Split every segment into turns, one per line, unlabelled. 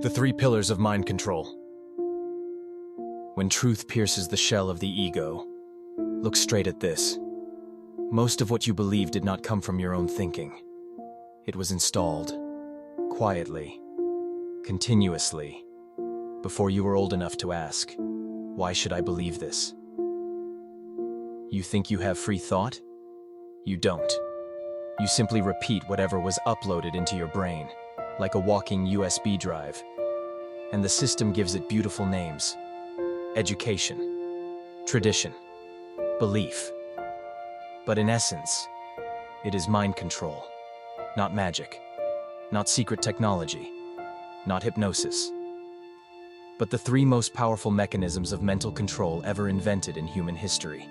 The three pillars of mind control. When truth pierces the shell of the ego, look straight at this. Most of what you believe did not come from your own thinking. It was installed, quietly, continuously, before you were old enough to ask, why should I believe this? You think you have free thought? You don't. You simply repeat whatever was uploaded into your brain, like a walking USB drive. And the system gives it beautiful names: education, tradition, belief. But in essence, it is mind control, not magic, not secret technology, not hypnosis, but the three most powerful mechanisms of mental control ever invented in human history.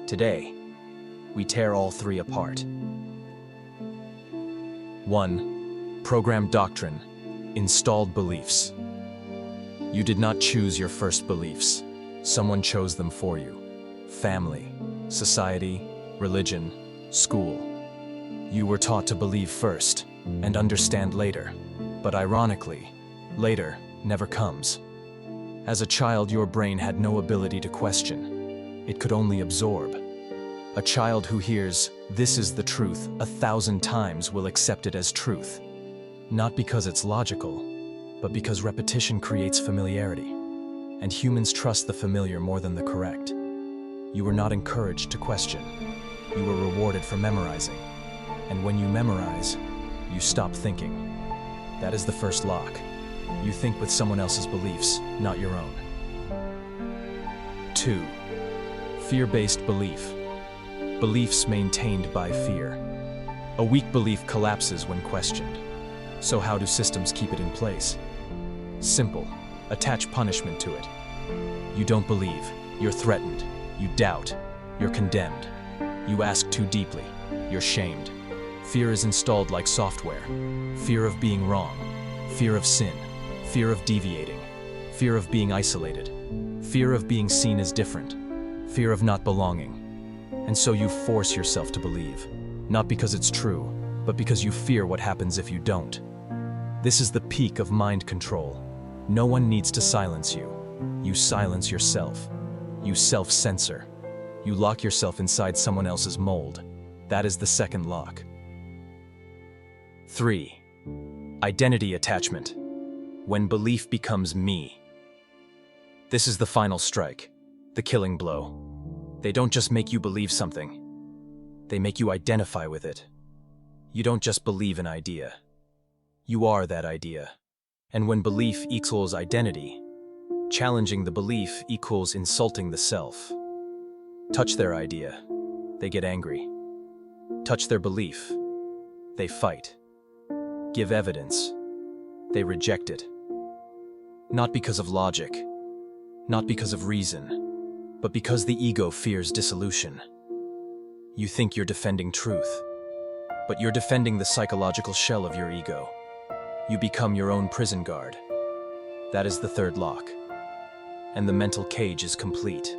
Today, we tear all three apart. 1. Programmed doctrine, installed beliefs. You did not choose your first beliefs. Someone chose them for you. Family, society, religion, school. You were taught to believe first and understand later. But ironically, later never comes. As a child, your brain had no ability to question. It could only absorb. A child who hears, "This is the truth," 1,000 times will accept it as truth. Not because it's logical, but because repetition creates familiarity. And humans trust the familiar more than the correct. You were not encouraged to question. You were rewarded for memorizing. And when you memorize, you stop thinking. That is the first lock. You think with someone else's beliefs, not your own. 2. Fear-based belief. Beliefs maintained by fear. A weak belief collapses when questioned. So how do systems keep it in place? Simple. Attach punishment to it. You don't believe. You're threatened. You doubt. You're condemned. You ask too deeply. You're shamed. Fear is installed like software. Fear of being wrong. Fear of sin. Fear of deviating. Fear of being isolated. Fear of being seen as different. Fear of not belonging. And so you force yourself to believe. Not because it's true, but because you fear what happens if you don't. This is the peak of mind control. No one needs to silence you. You silence yourself. You self-censor. You lock yourself inside someone else's mold. That is the second lock. 3. Identity attachment. When belief becomes me. This is the final strike, the killing blow. They don't just make you believe something. They make you identify with it. You don't just believe an idea. You are that idea. And when belief equals identity, challenging the belief equals insulting the self. Touch their idea, they get angry. Touch their belief, they fight. Give evidence, they reject it. Not because of logic, not because of reason, but because the ego fears dissolution. You think you're defending truth, but you're defending the psychological shell of your ego. You become your own prison guard. That is the third lock. And the mental cage is complete.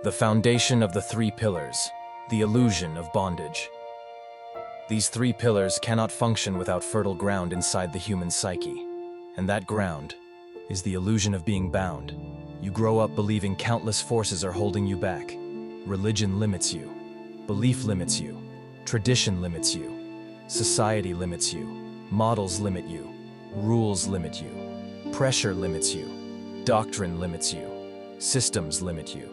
The foundation of the three pillars, the illusion of bondage. These three pillars cannot function without fertile ground inside the human psyche. And that ground is the illusion of being bound. You grow up believing countless forces are holding you back. Religion limits you. Belief limits you. Tradition limits you. Society limits you. Models limit you. Rules limit you. Pressure limits you. Doctrine limits you. Systems limit you.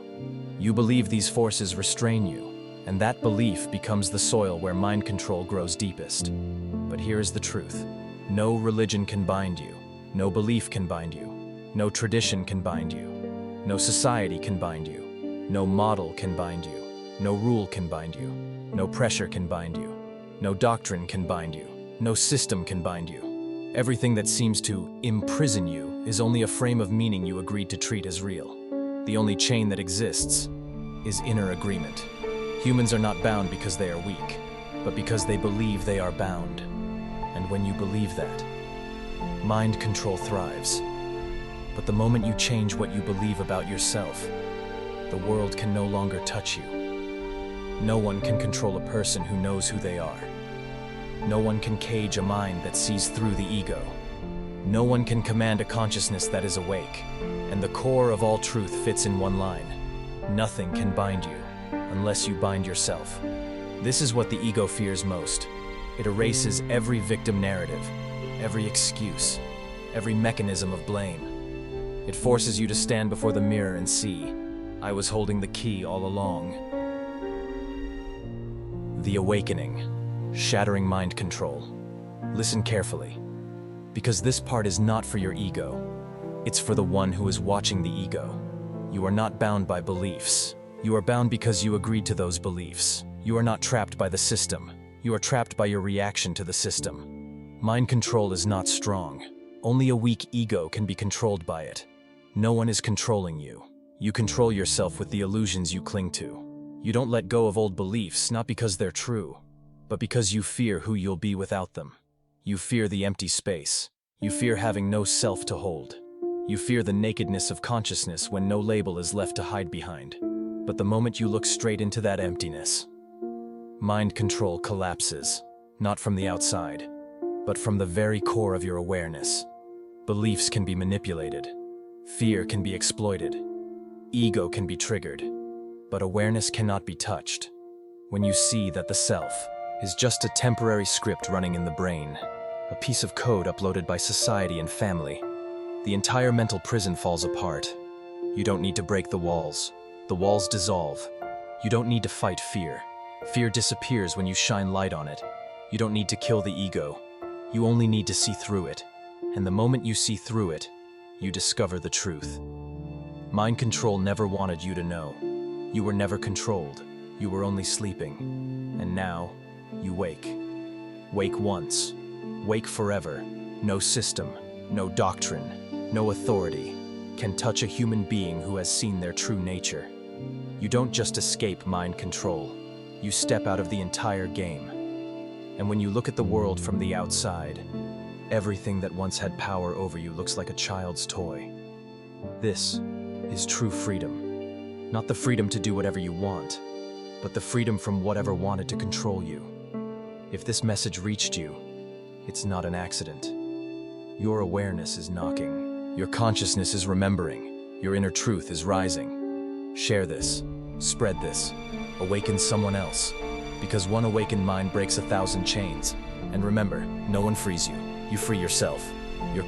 You believe these forces restrain you, and that belief becomes the soil where mind control grows deepest. But here is the truth. No religion can bind you. No belief can bind you. No tradition can bind you. No society can bind you. No model can bind you. No rule can bind you. No pressure can bind you. No doctrine can bind you. No system can bind you. Everything that seems to imprison you is only a frame of meaning you agreed to treat as real. The only chain that exists is inner agreement. Humans are not bound because they are weak, but because they believe they are bound. And when you believe that, mind control thrives. But the moment you change what you believe about yourself, the world can no longer touch you. No one can control a person who knows who they are. No one can cage a mind that sees through the ego. No one can command a consciousness that is awake, and the core of all truth fits in one line. Nothing can bind you unless you bind yourself. This is what the ego fears most. It erases every victim narrative, every excuse, every mechanism of blame. It forces you to stand before the mirror and see, I was holding the key all along. The awakening, shattering mind control. Listen carefully, because this part is not for your ego. It's for the one who is watching the ego. You are not bound by beliefs. You are bound because you agreed to those beliefs. You are not trapped by the system. You are trapped by your reaction to the system. Mind control is not strong. Only a weak ego can be controlled by it. No one is controlling you. You control yourself with the illusions you cling to. You don't let go of old beliefs, not because they're true, but because you fear who you'll be without them. You fear the empty space. You fear having no self to hold. You fear the nakedness of consciousness when no label is left to hide behind. But the moment you look straight into that emptiness, mind control collapses, not from the outside, but from the very core of your awareness. Beliefs can be manipulated. Fear can be exploited. Ego can be triggered. But awareness cannot be touched. When you see that the self is just a temporary script running in the brain, a piece of code uploaded by society and family, the entire mental prison falls apart. You don't need to break the walls. The walls dissolve. You don't need to fight fear. Fear disappears when you shine light on it. You don't need to kill the ego. You only need to see through it. And the moment you see through it, you discover the truth. Mind control never wanted you to know. You were never controlled. You were only sleeping. And now, you wake. Wake once. Wake forever. No system, no doctrine, no authority can touch a human being who has seen their true nature. You don't just escape mind control. You step out of the entire game. And when you look at the world from the outside, everything that once had power over you looks like a child's toy. This is true freedom. Not the freedom to do whatever you want, but the freedom from whatever wanted to control you. If this message reached you, it's not an accident. Your awareness is knocking. Your consciousness is remembering. Your inner truth is rising. Share this. Spread this. Awaken someone else. Because one awakened mind breaks 1,000 chains. And remember, no one frees you. You free yourself. Your